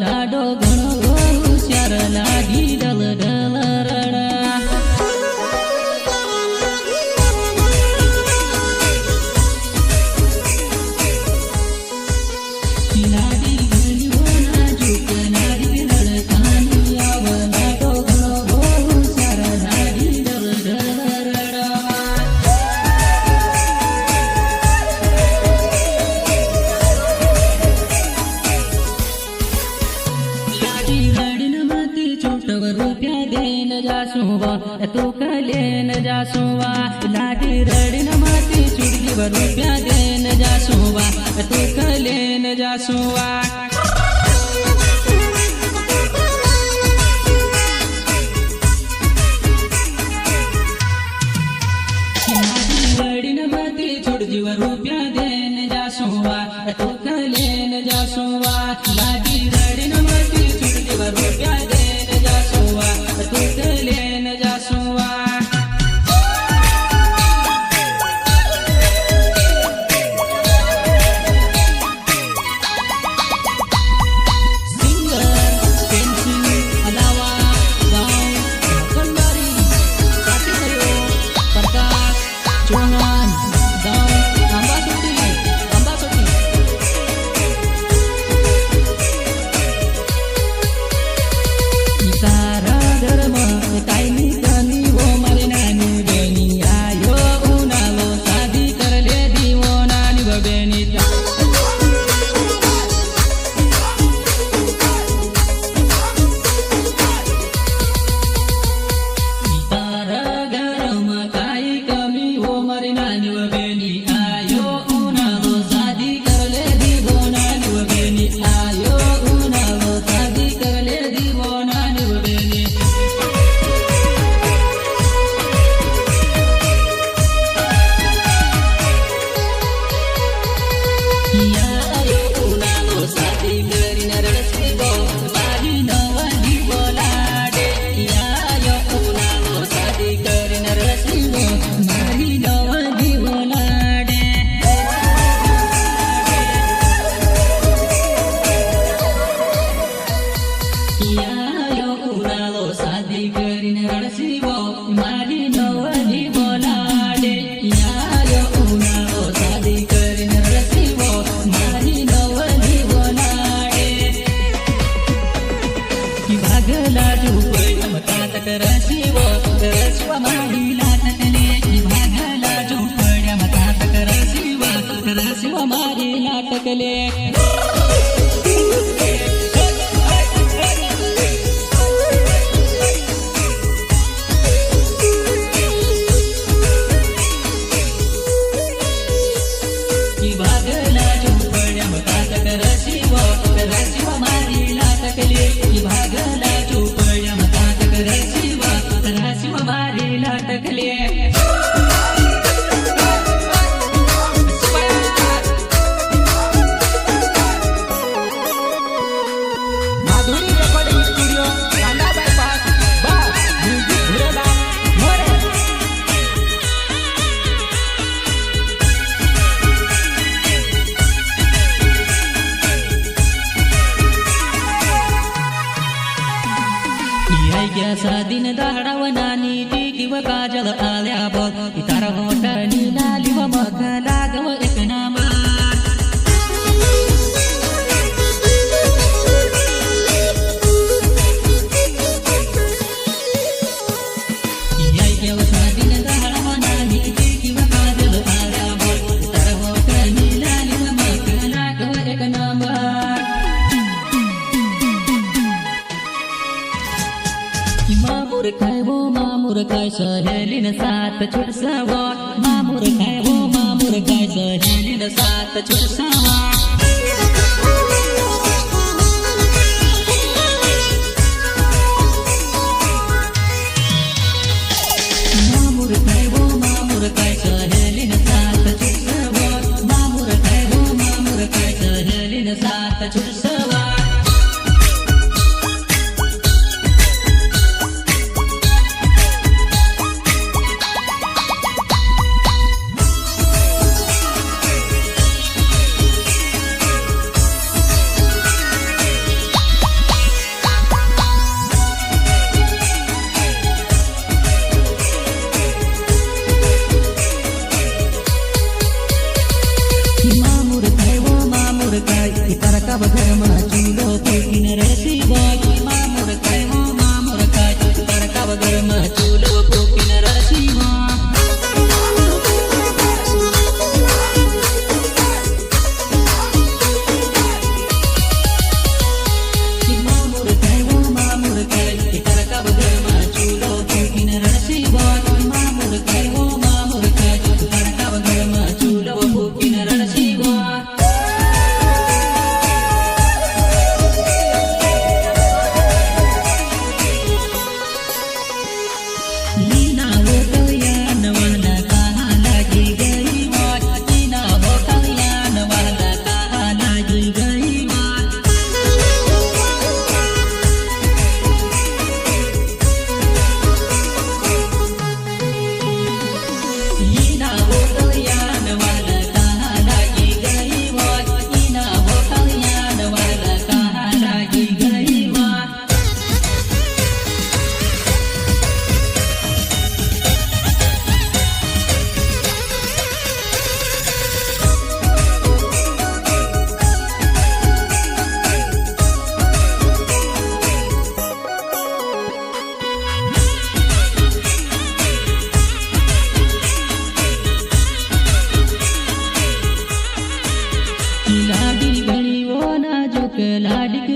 लाडो घणो होशियार लागी डल डल रड़ा लाडी घणी होना झुक नारी लड़कानी आव लाडो घणो होशियार लागी डल डल रड़ा रुपया देन जासुवा तू कलेन जासुवा लाडी रड़न माती चुड़गी रुपया देन जासुवा तू कलेन जासुवा रड़न माती चुड़गी रुपया देन जासुवा तू कलेन जासुवा लाडी रड़न माती चुड़गी रुपया देन जासुवा तू कलेन जासुवा सिंगर पेंसिल अलावा गाँव कलवारी काटेकयो प्रकाश चौहान गाँव अंबासोटी सारा धर्म कायमी कमी वो मारे नानी बेनी आयो उनालो शादी करले दीवो नानी बेनी सारा धर्म काई कमी वो मारे नानी बेनी आयो उनालो शादी करले दीवो नानी बेनी आयो उनालो शादी करले दीवो नानी बेनी नाटकले भागला झोपड्या मतात करशिव मारी नाटकले भागला झोपड्या मतात करशिव मारी नाटकले दिन दाडाव नानी टीकीव काजल आल्या बघ इतार होटणी नालीव मग लागव एक नामा दिन दाडाव नानी टीकीव काजल आल्या बघ इतार होटणी नालीव मग लागव एक नामा मामुर काय सहेलीन सात छुटसावा मामुर काय सहेलीन सात छुटसावा मामुर काय सहेलीन सात छुटसावा मामुर काय सहेलीन सात छुटसावा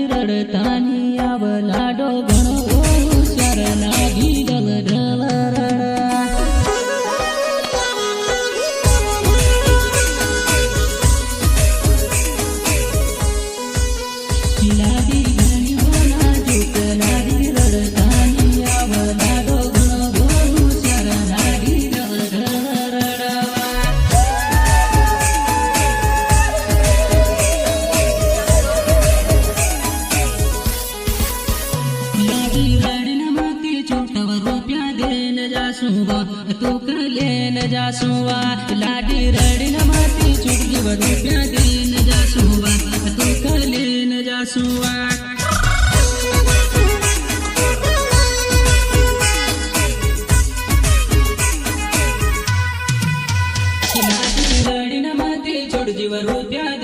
લાડી રડતાની આવ લાડો ઘણો હોશિયાર લાગી ડલ ડલ રડા લાડી ઘણી બોલા જુક લાડી રડતાની આવ લાડો ઘણો હોશિયાર લાગી ડલ ડલ રડા લાડી રડન માતી છોટવ રૂપિયા દેન જાસુવા તું કલેન જાસુવા લાડી રડન માતી છોટવ રૂપિયા દેન જાસુવા તું કલેન જાસુવા લાડી રડન માતી છોટવ રૂપિયા